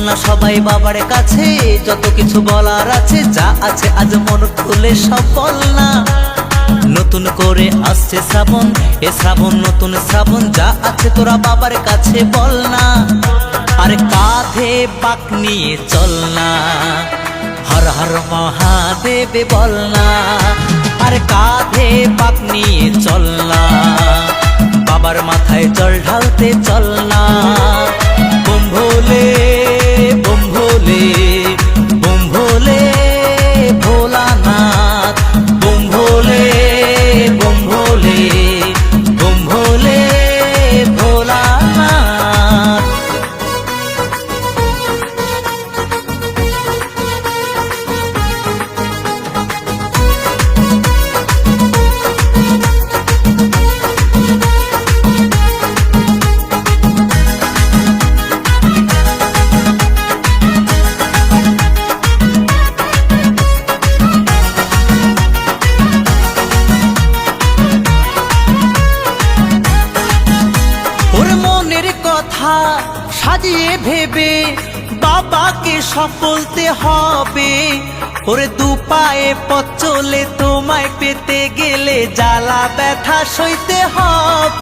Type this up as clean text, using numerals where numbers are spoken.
না সবাই বাবার কাছে, যত কিছু বলার আছে, যা আছে আজ মন খুলে সব বল না। নতুন করে আসছে শ্রাবণ, এ শ্রাবণ নতুন শ্রাবণ, যা আছে তোরা বাবার কাছে বল না। আরে কাঁধে বাঁক নিয়ে চল না, হর হর মহাদেব বল না। আরে কাঁধে বাঁক নিয়ে চল না, বাবার মাথায় জল ঢালতে চল না। বুম ভোলে বুম ভোলে বুম ভোলে ভোলানাথ, বুম ভোলে বুম ভোলে বুম ভোলে ভোলানাথ। কথা সাজিয়ে ভেবে বাবাকে সব বলতে হবে। ওরে দু পায়ে পথ চলে তোমায় পেতে গেলে জ্বালা ব্যথা সইতে হবে।